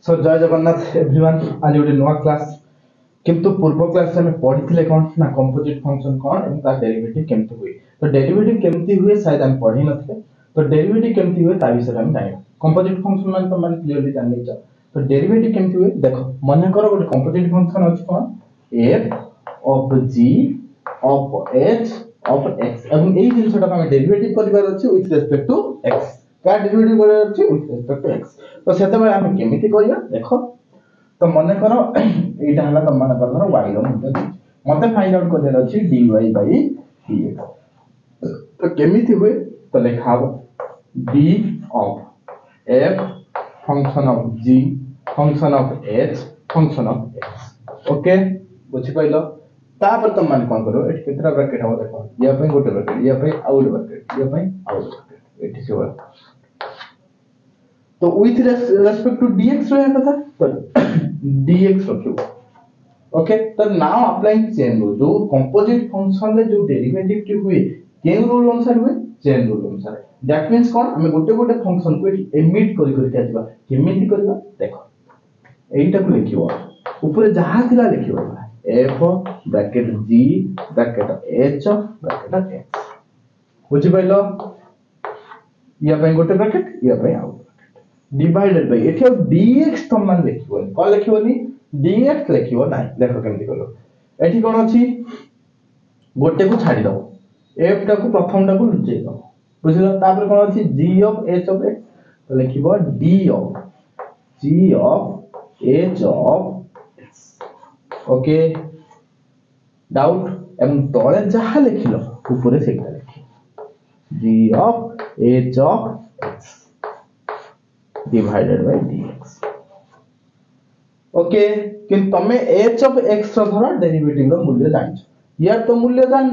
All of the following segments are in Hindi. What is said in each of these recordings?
सो जय जगन्नाथ एवरीवन आज गोटे नुआ क्लास किंतु पूर्व क्लास में पढ़ी कौन ना कंपोजिट फंक्शन कौन एवं तार डेरिवेटिव केमती हुए तो डेरिवेटिव केमती हुए शायद हम पढ़ी नथे तो डेरिवेटिव केमती हुए ता विषय हम जानिबा कंपोजिट फंक्शन मान तो मान क्लियरली जान लेछ तो डेरिवेटिव केमती हुए देखो मन करो गोटे कंपोजिट फंक्शन अछि कौन f of g of h of x एवं एई जिनसटा हम डेरिवेटिव करबार अछि विथ रिस्पेक्ट टू x का डेरिवेटिव करबार अछि विथ रिस्पेक्ट टू x तो सेते बेले हम केमिति करिया देखो तो मन करो एटा हला तो मन करो y रो मूल्य दी मते फाइंड आउट करले अछि dy by dx तो केमिति हुए तो लिखा हो d of f function of g function of h function of x okay बुझि पाइलो तापर तुम मान कोन करो एट केतरा ब्रैकेट हो देखो या पे गोटे ब्रैकेट या पे आउट ब्रैकेट या पे आउट ब्रैकेट एटी से वाला तो विथ रेस्पेक्ट टू dx रहया कथा तो dx रखियो ओके तो नाउ अप्लाइंग चेन रूल जो कंपोजिट फंक्शन ले जो डेरिवेटिव टी हुए के रूल अनुसार हुए चेन रूल अनुसार दैट मींस कोन हमें गोटे गोटे फंक्शन को एमिट करि करि के आजबा केमिति करबा देखो एटा को लिखियो ऊपर जहां थिला लिखियो f bracket g bracket h bracket x बुझि पाइलो या पे गोटे ब्रैकेट या पे आउट डिवाइडेड बाय एठी dx तो मान लिखिबो कोन लिखिबोनी dx लिखिबो नाही देखो केमति करो एठी कोन अछि गोटे को छाडी दो f टा को प्रथम टा को लुचै दो बुझिलो तापर कोन अछि g of h of x तो लिखिबो d of g of h of x okay doubt एम तळे जहा लिखिलो ऊपर सेटा लिखि g of h of x divided by dx okay कि तमे h of x रो धर डेरिवेटिव रो मूल्य जानिछ यार तो मूल्य जान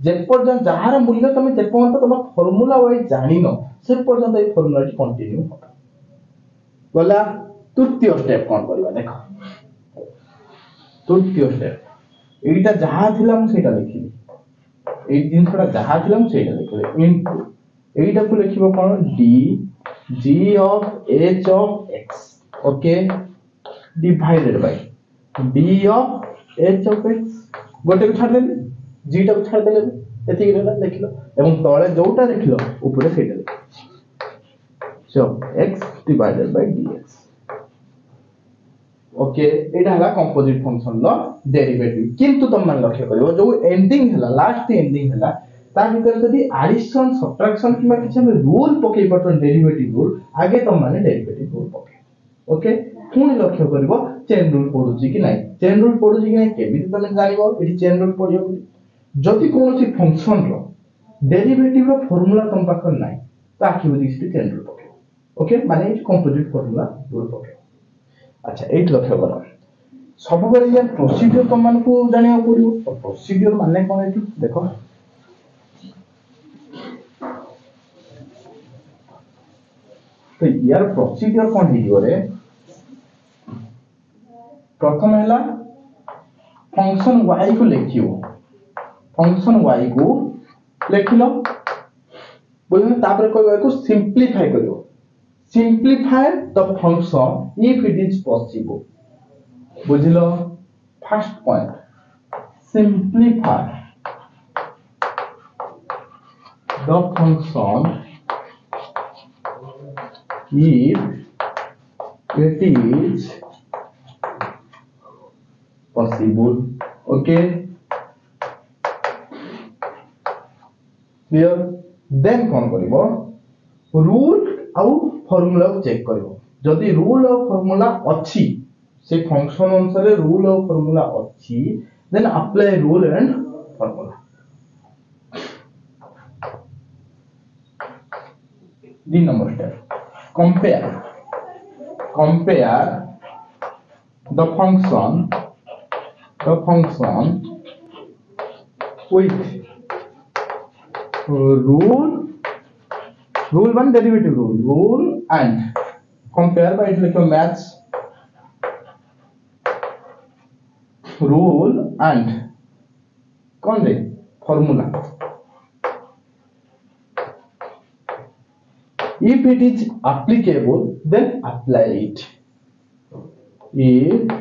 जे पर्यंत जहार मूल्य तमे जे पर्यंत तम फार्मूला वाइज जानिनो से पर्यंत ए फार्मूला टी कंटिन्यू होता बोला तृतीय स्टेप कोन करबा देखो तृतीय स्टेप एटा जहा थिला हम सेटा लिखिली ए दिन थोड़ा जहा थिला हम सेटा लिखिली इनटू एटा को लिखिबो कोन d g of h of x okay divided by d of h of x गोटे को छाड़ देले g टा को छाड़ देले एति गेला लिखलो एवं तळे जोटा लिखलो ऊपर सेटा लिखलो सो x divided by dx okay एटा हला कंपोजिट फंक्शन लो डेरिवेटिव किंतु तुम मन लक्ष्य करियो जो एंडिंग हला लास्ट एंडिंग हला ता भीतर जदी एडिशन सब्ट्रैक्शन किमा किछ हम रूल पके बटन डेरिवेटिव रूल आगे तुम माने डेरिवेटिव रूल पके ओके पुनी लक्ष्य करिवो चेन रूल पडुची कि नै चेन रूल पडुची कि नै केबि तुम जानिबो एठी चेन रूल पडियो जदी कोनोसी फंक्शन रो डेरिवेटिव रो फार्मूला तुम पाखर नै ता कि बुझी छि चेन रूल पके ओके माने इट कंपोजिट फार्मूला रूल पके अच्छा एट लक्ष्य करो सब बेले या प्रोसीजर तुम मान को जानिया पड़ियो तो प्रोसीजर माने कोन एठी देखो तो यार प्रोसीजर कोन हियो रे प्रथम हैला फंक्शन y को लिखियो फंक्शन y को लिखिलो बोलने तापर कोइ को सिंपलीफाई करियो simplify the function if it is possible बुझिलो first point simplify the function if it is possible okay clear then cone करिवो rule आउ फार्मूला को चेक करिवो जदी रूल और फार्मूला अछि से फंक्शन अनुसार रूल और फार्मूला अछि then apply rule and formula दी number step compare the function with rule one derivative rule and compare by it like a match rule and कौन रे formula if it is applicable then apply it if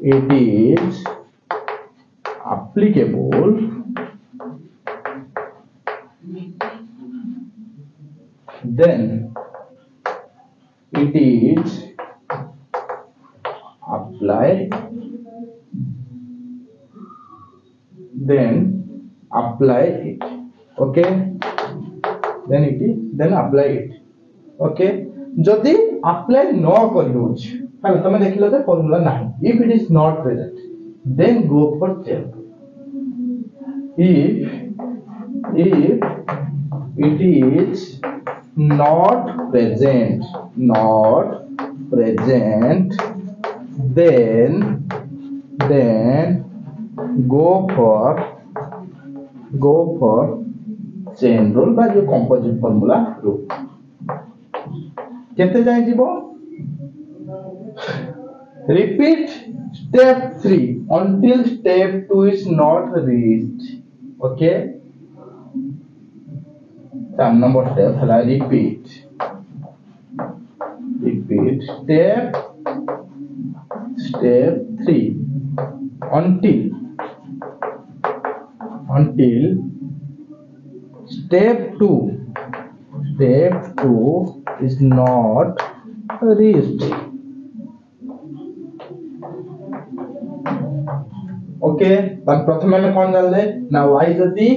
it is applicable then it is apply it. Okay, then apply it. Okay, जदि apply न कर दोछ हां तमे देखिलो जे फॉर्मूला नाही if it is not present then go for change. if it is not present then go for chain rule by जो composite formula rule. केते जाय जीवो repeat step 3 until step 2 is not reached. Okay, 3 number step हला repeat step 3 until step 2 is not reached. Okay तब प्रथम में कोन जानले ना y जदी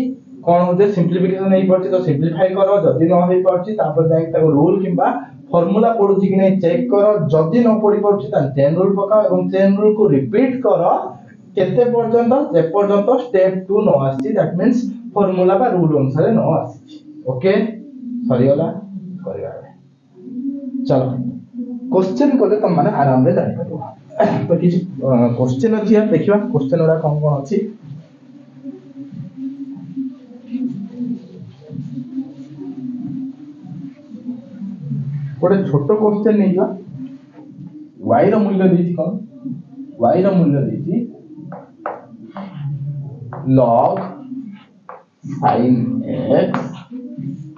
कोन होते सिंपलीफिकेशन नहीं पड़छि तो सिंपलीफाई करो जदी न होई पड़छि तापर जाय ताको रूल किबा फार्मूला पडुछि कि नहीं चेक करो जदी न पड़ी पड़छि त चेन रूल पकाओ एवं चेन रूल को रिपीट करो केते पर्यंत जे पर्यंत स्टेप 2 न आछि दैट मींस फार्मूला बा रूल अनुसार न आछि. ओके सरी होला करिया चलो क्वेश्चन कोले तुम माने आराम रे जानि परबो. तो किछ क्वेश्चन अछि यार देखिबा क्वेश्चन ओरा कोन कोन अछि. गोटे छोट क्वेश्चन नै जा y रो मूल्य देछि कोन y रो मूल्य देछि log sin x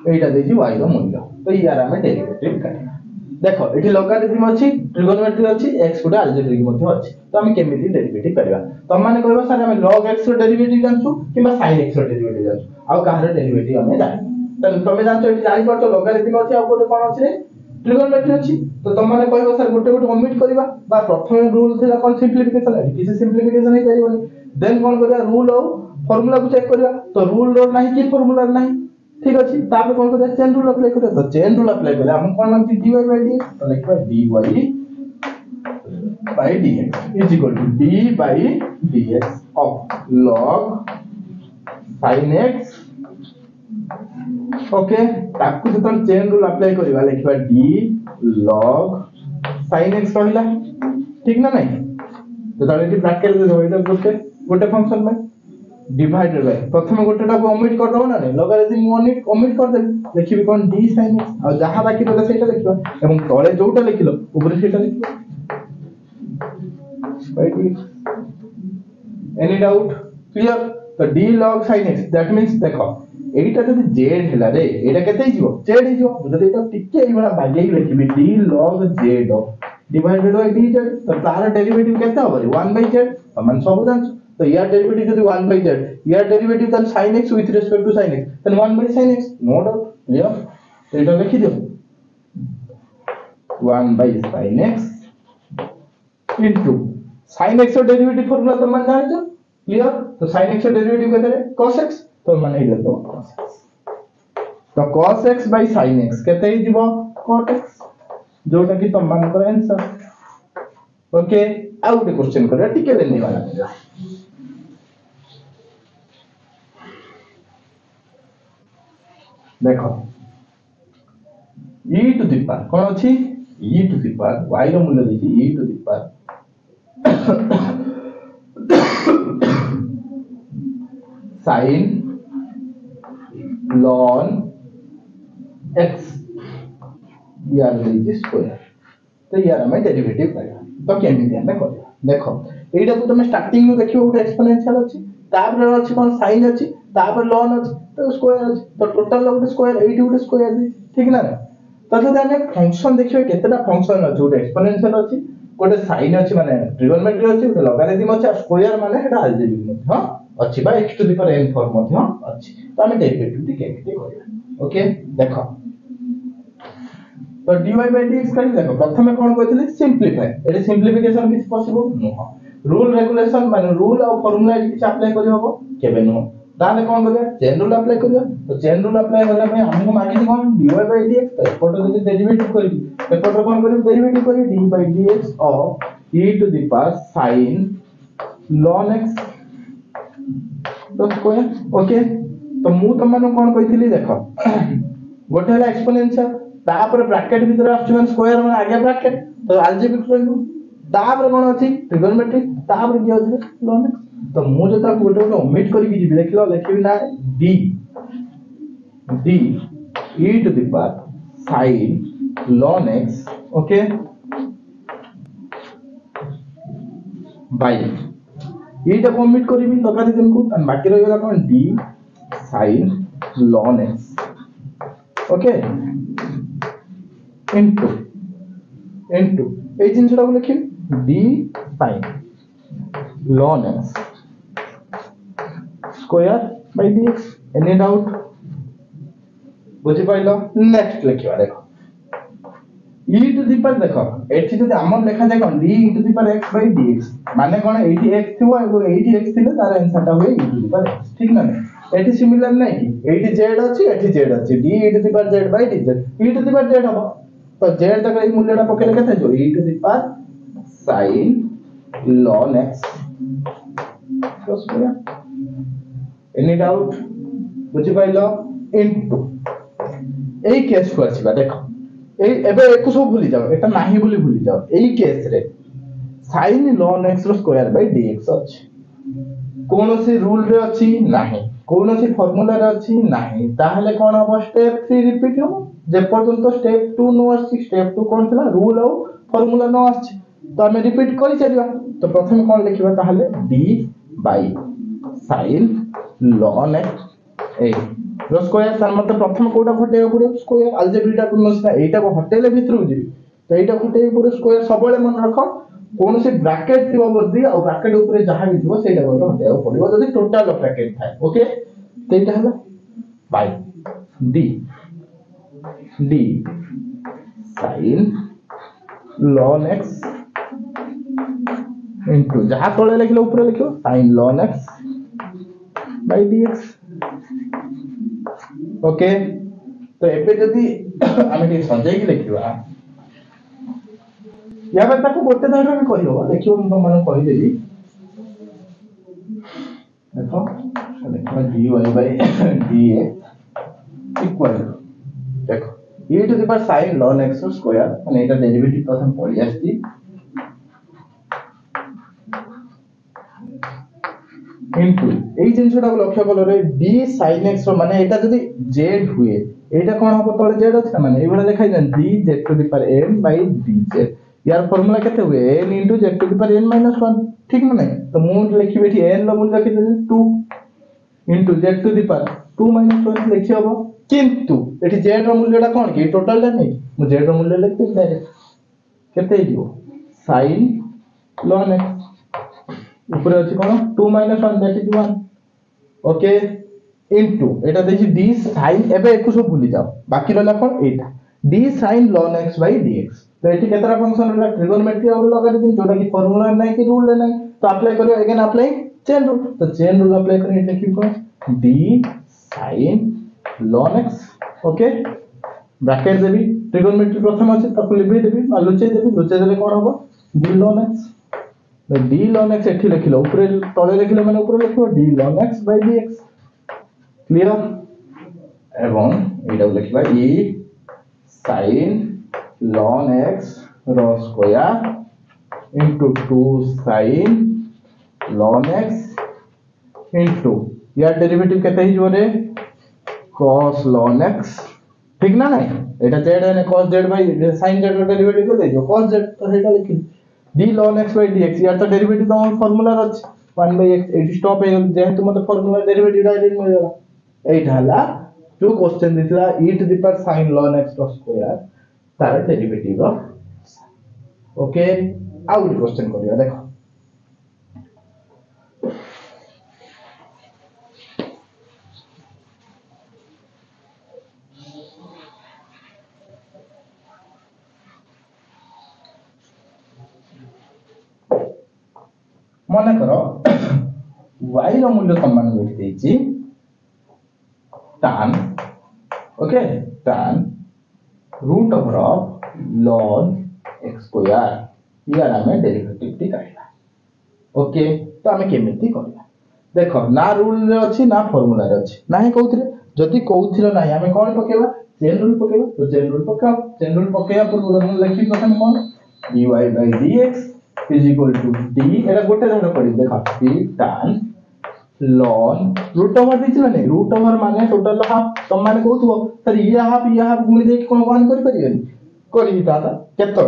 एटा देछि y रो मूल्य. तो यार हमें डेरिवेटिव करना देखो एठी लोगारिथम अछि ट्रिगोनोमेट्री अछि x गुडा अलजेब्रिक मध्ये अछि. तो हम केमिति डेरिवेटिव करबा तो माने कहबा सर हम log x रो डेरिवेटिव जानछु किबा sin x रो डेरिवेटिव जानछु आ काहर डेरिवेटिव हमें जानि त तमे जानछो एठी जानि परतो लोगारिथम अछि आ गोटे कोन अछि रे ट्रिगोनोमेट्री अछि. तो तुम माने कहबा सर गोटे ओमिट करबा बा प्रथम रूल थिला कोन सिंपलीफिकेशन एठी किसी सिंपलीफिकेशन नै करिवनी देन कोन करबा रूल और फार्मूला को चेक करबा तो रूल रो नाही कि फार्मूला नाही ठीक अछि. तापर कोन करबा चेन रूल अप्लाई करबा तो चेन रूल अप्लाई करले हम कोन नाम dy by dx तो लिखबा dy by dx is equal to d by dx of log sin x. Okay ताकू जतन चेन रूल अप्लाई करबा लिखबा d log sin x कहला ठीक ना नहीं. तो ताले एटी ब्रैकेट दे दो एटा गोटे फंक्शन में डिवाइडेड बाय प्रथम गोटेटा को ओमिट कर दो ना नहीं लोगारिथम ओमिट कर दे लिखिबी कोन d sin x आ जहां बाकी रहला सेटा लिखबा एवं तळे जोटा लिखिलो ऊपर सेटा लिखबा राइट. Any doubt clear. तो d log sin x that means देखो एटा जदी z हैला रे एटा केते हिजो z हिजो जदी एटा टिके एई बडा बागेई लिखिबी d log z divided by dz तो तार डेरिवेटिव केते होबो 1/z मन सब जानछ. तो यार डेरिवेटिव जदी 1/z यार derivative then sin x with respect to sin x then 1/sin x no doubt clear. तो एटा लिखि दियो 1/sin x into sin x रो डेरिवेटिव फार्मूला तो मन जानछ क्लियर. तो sin x रो डेरिवेटिव केते रे cos x तो मन हिला तो cos x तो cos x by sin x केते हिजबो cot x जोटा कि तुम मान कर आंसर. ओके आउ गोटे क्वेश्चन करा टिके लेने वाला है. देखो e टू द पावर कोन अछि e to the power y रो मूल्य देछि e to the power sin ln x यार देछि स्क्वायर. तो यार हमें डेरिवेटिव करबा तो केमिति हमें करबा देखो एटा तो तुम स्टार्टिंग में देखियो गोटे एक्सपोनेंशियल अछि तापर अछि कोन sin अछि तापर ln अछि तो स्क्वायर अछि तो टोटल गोटे स्क्वायर एटी गोटे स्क्वायर ठीक ना. तो जदि हमें फंक्शन देखियो केतेटा फंक्शन अछि गोटे एक्सपोनेंशियल अछि गोटे साइन अछि माने ट्रिगोनोमेट्री अछि गोटे लॉगरिथम अछि स्क्वायर माने हेटा अलजेब्रिक मध्ये अछि बा x to the power n form मध्ये अछि तो हम डेरिवेटिव केमिति करिया ओके देखो तो dy by dx करी देखो प्रथमे कोन कहथिले सिंपलीफाई एटी सिंपलीफिकेशन किछ पॉसिबल नो रूल रेगुलेशन माने रूल और फार्मूला किछ अप्लाई करि हबो केबे नो ताले कोन करिया चेन रूल अप्लाई करिया तो चेन रूल अप्लाई करला पे हमको मागिनी कोन dy by dx तो एपटो जदि डेरिवेटिव करी एपटो कोन करी डेरिवेटिव करी dy by dx of e to the power sin ln x तो स्क्वायर ओके तो मु तमन कोन कहितली देखो गोटे हला एक्सपोनेंशियल तापर ब्रैकेट भीतर आछन माने स्क्वायर माने आगे ब्रैकेट तो अलजेब्रिक रहइबो तापर कोन अछि ट्रिगोनोमेट्री तापर कि अछि ln x तो मु जता गोटे गोटे ओमिट करी कि जिबि देखलो लिखिबि ना d d e to the power sin ln x okay by एटा ओमिट करिबि लगारि देमको बाकी रहि गेला कोन d sin ln x okay into ए जिनसटा को लिखि d sin ln x square by dx any doubt बुझि पाइलो नेक्स्ट लिखिबा देखो e टू द पावर देखो एठी जदि हमर लेखा जाय कोन d e to the power x by dx माने कोन एठी x थिबो एगो एठी x थिले तार आंसर टा होय e to the power x ठीक ना एठी सिमिलर नै कि एठी z अछि एठी z अछि d e to the power z by dz e to the power z हबो तो z तक ए मूल्यटा पकेले केते जो e to the power sin ln x plus any doubt बुझि पाइलो इनटू एई केस को आछिबा देखो एई एबे एको सब भूली जाओ एटा नाही बोली भूली जाओ एई केस रे sin ln x रो स्क्वायर बाय dx अछि कोनोसी रूल रे अछि नाही कोनोसी फार्मूला रे अछि नाही ताहले कोन हबो स्टेप 3 रिपीट हो जे पर्यंत स्टेप 2 नो अछि स्टेप 2 कोन थला रूल और फार्मूला नो अछि तो हम रिपीट करि चलिबा तो प्रथम कोन लिखिबा ताहले d by sin ln x ए रो स्क्वायर तार मतलब प्रथम कोटा हटेया पड़े स्क्वायर अलजेब्रिटा पुनस्ता एटा को हटेले भितरु जिबी तो एटा हटेय पड़े स्क्वायर सबले मन रखो कोन से ब्रैकेट थिबो बदी और ब्रैकेट ऊपर जहां भी थिबो सेटा को हटेया पड़िबो जदी टोटल ब्रैकेट थाए ओके तो एटा हला by d d sin ln x into जहां तळे लिखलो ऊपर लिखो sin ln x by dx okay तो एबे जदी आमे के सजाई के लिखिबा या बे ताको गोटे धैर्य में कहियो देखियो हम मन कहि देली देखो देखो dy by dx इक्वल देखो e to the power sin ln x square माने एटा डेरिवेटिव प्रथम पड़ी आछि इनटू ए जिनसटा को लक्ष्य कलो रे d sin x रो माने एटा जदी z हुए एटा कोन हबो तळे z अछि माने एबडा देखाइ जन d z to the power n by dz यार फार्मूला केते हुए n into z to the power n minus 1 ठीक न नहीं तो मु लिखि बेठी n लो मूल्य केते 2 into z to the power 2 minus 1 लिखि हबो किंतु एठी z रो मूल्यटा कोन कि टोटल ला नहीं मु z रो मूल्य लिखि दे केते हियो sin ln x ऊपर अछि कोन 2 minus 1 that is 1 okay into एटा देछि d sin एबे एको सब भूली जाओ बाकी रहला कोन एटा d sin ln x by dx तो एठी केतरा फंक्शन रहला ट्रिगोनोमेट्री और लॉगरिथम जोटा कि फार्मूला नहीं कि रूल नहीं तो अप्लाई करियो अगेन अप्लाई चेन रूल तो चेन रूल अप्लाई करियो एटा कि कोन d sin ln x okay bracket देबी ट्रिगोनोमेट्री प्रथम अछि ताको लिखि देबी आ लुचै देले कोन होबो d ln x तो d ln x एठी लिखिलो ऊपर तळे लिखिलो माने ऊपर लिखो d ln x by dx clear एवं एटा लिखिबा e sin ln x रो square into 2 sin ln x into यार डेरिवेटिव केते ही जोरे cos ln x ठीक ना नहीं एटा z है cos z by sin z रो डेरिवेटिव को दे जो cos z तो हेटा लिखि d ln x by dx यार तो डेरिवेटिव तो फार्मूला रछ 1 by x एटी स्टॉप है जेहेतु मतलब फार्मूला डेरिवेटिव डायरेक्ट मिल जाला एटा हला जो क्वेश्चन दितला e to the power sin ln x रो स्क्वायर तार डेरिवेटिव रो ओके आउ क्वेश्चन करिया देखो मन करो y रो मूल्य समान होती देछि tan okay tan root over of ln x square यार हमें डेरिवेटिव टी करबा ओके तो हमें केमिति करबा देखो ना रूल रे अछि ना फार्मूला रे अछि नाही कहउथिले जदि कहउथिलो नाही हमें कोन पकेबा चेन रूल पकेबा तो चेन रूल पकेया पूर्व हम लिखि प्रथम कोन dy by dx is equal to d एटा गोटे धर पड़ी देखो d tan ln root over दिछला नै रूट ओवर माने टोटल हाफ तुम माने कहउथबो सर ये हाफ गुणी दे कोन कोन करि परियनि करि दादा केतो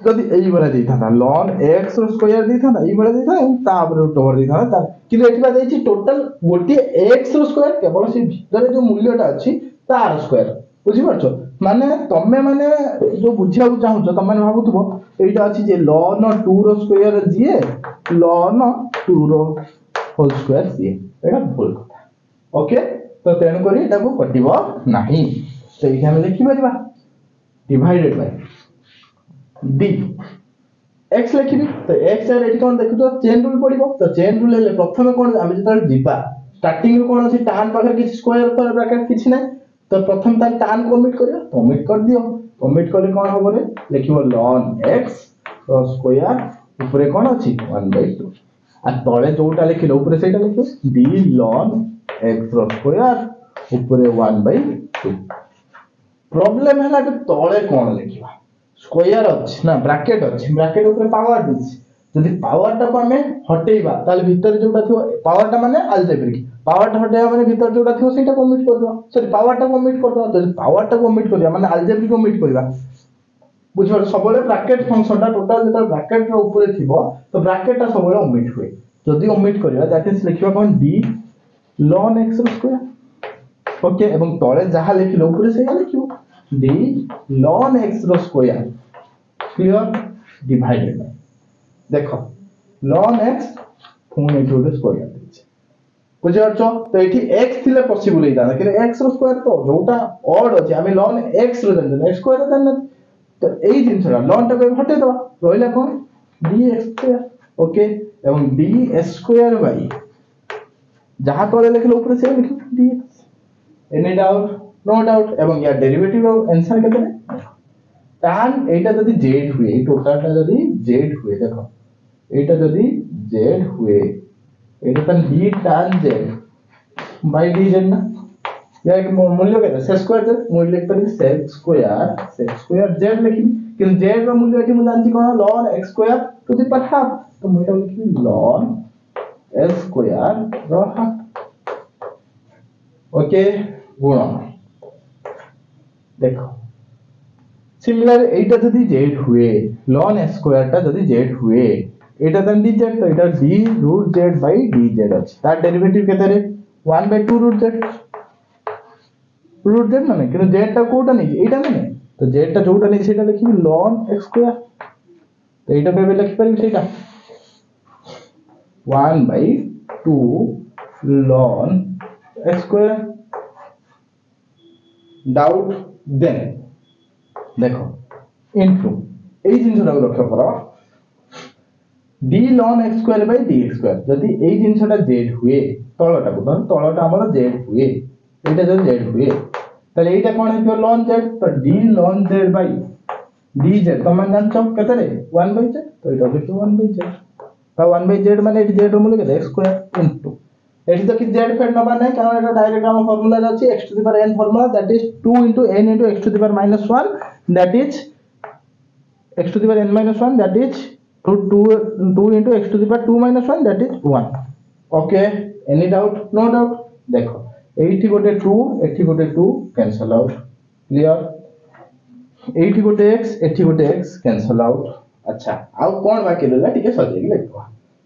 जदि एई बरा देता था ln x रो स्क्वायर देता था एई बरा देता एवं तापर रूट ओवर देता था किले एठिबा देछि टोटल गोटे x रो स्क्वायर केवल से भीतर जो मूल्यटा अछि तार स्क्वायर बुझि परछो माने तमे माने जो बुझिया चाहू छ तमे भाबुथबो एइटा अछि जे ln 2 रो स्क्वायर जीए ln 2 रो होल स्क्वायर जीए एटा भूल कथा ओके तो तेन करी एटा को कटिबो नाही तो एइ हम लिखि परबा डिवाइडेड बाय d x लिखिबी तो x और एठी कोन देखु तो चेन रूल पड़िबो तो चेन रूल ले प्रथमे कोन आमे जतल जीवा स्टार्टिंग रो कोन अछि tan पाखर किछ स्क्वायर पर ब्रैकेट किछ नै तो प्रथम तार tan कमिट करियो कमिट कर दियो कमिट करले कोन होबो रे लिखिबो ln x रो स्क्वायर ऊपर कोन अछि 1/2 आ तळे जोटा लिखिलो ऊपर सेटा लिखो d ln x रो स्क्वायर ऊपर 1/2 प्रॉब्लम है ना कि तळे कोन लिखिबा स्क्वायर अछि ना ब्रैकेट अछि ब्रैकेट ऊपर पावर दिछि जदि पावर टा को हमें हटेइबा ताले भीतर जोटा थियो पावर टा माने अलजेब्रिक पावर टा हटेइबा माने भीतर जोटा थियो सेटा कमिट कर दो सॉरी पावर टा कमिट कर दो तो पावर टा कमिट करिया माने अलजेब्रिक कमिट करबा बुझियो सबले ब्रैकेट फंक्शन टा टोटल जता ब्रैकेट रो ऊपर थिबो तो ब्रैकेट टा सबले ओमिट हुए जदि ओमिट करिया दैट इज लिखिबा कोन d ln x square okay एवं तळे जहा लिखिलो ऊपर से लिखिबो d ln x रो स्क्वायर क्लियर डिवाइडेड बाय देखो ln x पुनी एठो स्क्वायर दिछ बुझि परछो तो एठी x थिले पॉसिबल हेता कि x रो स्क्वायर तो जोटा ऑड अछि हमें ln x रो जन x स्क्वायर जन तो एई जिनसरा ln टा को हटे दो रोइला कोन dx स्क्वायर ओके एवं d स्क्वायर बाय जहां तळे लिखलो ऊपर से लिखो dx any doubt no doubt एवं या डेरिवेटिव रो आंसर केते tan एटा जदी z हुए टोटल टा जदी z हुए देखो एटा जदी z हुए एटा तन d tan z by dz ना या एक मूल्य केते से स्क्वायर z मूल्य लिख पर sec स्क्वायर z लिखि कि z रो मूल्य एठी मु जानती कोन ln x square to the power half तो मु एटा लिखि ln s स्क्वायर रो हाफ ओके गुण देखो सिमिलर एटा जदी z हुए ln s स्क्वायर टा जदी z हुए एटा तन dz तो एटा d root z by dz अछि तार डेरिवेटिव केते रे 1/2 रूट z माने कि z टा कोटा नै एटा माने तो z टा जोटा नै सेटा लिखि ln x स्क्वायर तो एटा केबे लिखि परिबे सेटा 1/2 ln x square doubt then देखो इनटू एई जिंसटा लक्ष्य करो d ln x square by dx square जदी एई जिंसटा z हुए तळटा को तळटा हमर z हुए एटा जदी z हुए तले एटा कोन हेतियो ln z तो d ln z by dz तो मन जानछो केते रे 1/z तो एटा देखो 1/z तो 1/z माने एटी z रो मूल्य केते x स्क्वायर इनटू एटी तो कि z फेड नबा नै कारण एटा डायरेक्ट हम फार्मूला रे अछि x to the power n formula that is 2 n x to the power -1 that is x to the power n minus 1 that is 2 into x to the power 2 minus 1 that is 1 okay any doubt no doubt देखो एठी गोटे 2 एठी गोटे 2 कैंसिल आउट क्लियर एठी गोटे x कैंसिल आउट अच्छा आ कोन बाकी रहला ठीक है सजे के लिखवा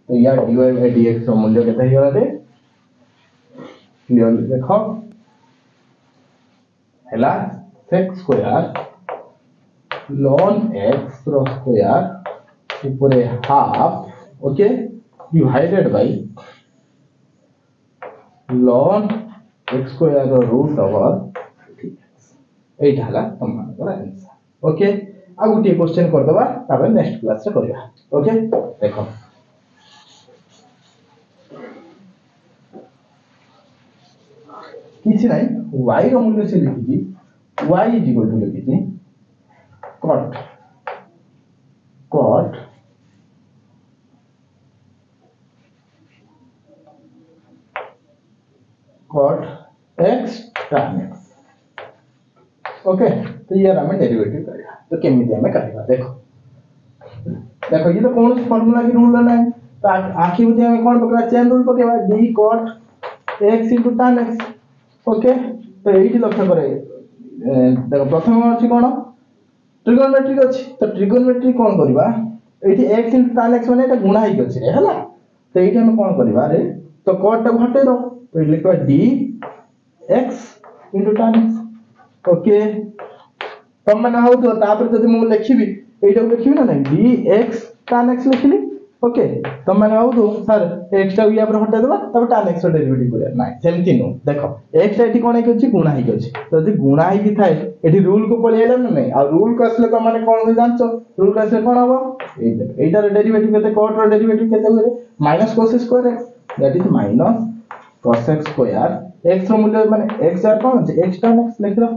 तो यार dy by dx रो मूल्य केते हिया रे क्लियर देखो हैला sec स्क्वायर ln x रो स्क्वायर ऊपर half okay divided by ln x square रो रूट ओवर एटा हला हम मानकर आंसर ओके आ गुटे क्वेश्चन कर दबा ताबे नेक्स्ट क्लास रे करबा ओके देखो किसी नहीं y रो मूल्य से लिखी y इज इक्वल टू लिखी cot x tan x okay तो ये हमें डेरिवेटिव करेगा तो केमिति हमें करेगा देखो देखो ये तो कौन सा फार्मूला की रूल ना है तो आखिर में हमें कौन पकड़ा चेन रूल पकेबा d cot x tan x okay तो एठी लक्ष्य करे देखो प्रथम अछि कोन ट्रिगोनोमेट्रिक अछि तो ट्रिगोनोमेट्रिक कोन करबा एठी x tan x माने एटा गुणा ही अछि रे हला तो एठी हम कोन करबा रे तो cot टा हटे दो तो लिखबा d x tan x okay तम माने हो तो तापर जदि मु लिखिबी एटा लिखिबी ना नहीं dx tan x लिखिली ओके तम माने हो तो सर x टा या पर हटा देबा तब tan x रो डेरिवेटिव करिया नाही सेमति नो देखो x टा एठी कोन है कि गुणा ही अछि तो जदि गुणा ही कि थाए एठी रूल को पळेला ना नहीं आ रूल को असले तो माने कोन हो जानछो रूल को असले कोन होबो एटा रो डेरिवेटिव केते cot रो डेरिवेटिव केते होरे -cos square x that is -cos x square x रो मूल्य माने x आर कोन छै x tan x लिख लो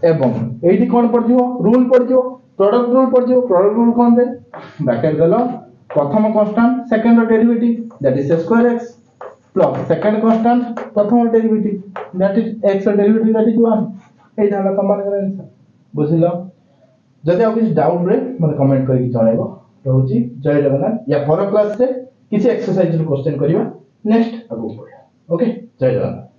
एवं एठी कोन पड़ जिवो रूल पड़ जिवो प्रोडक्ट रूल कोन रे ब्रैकेट देलो प्रथम कांस्टेंट सेकंड रो derivative that is square x plus second constant प्रथम डेरिवेटिव दैट इज x रो डेरिवेटिव दैट इज 1 एटा हला कमाल कर आंसर बुझिलो जदि आप कुछ डाउट रे मने कमेंट करके जणाइबो रहउची जय जगन्नाथ या फॉर क्लास रे किसी एक्सरसाइज रो क्वेश्चन करिवा नेक्स्ट आगो पढिया ओके जय जगन्नाथ।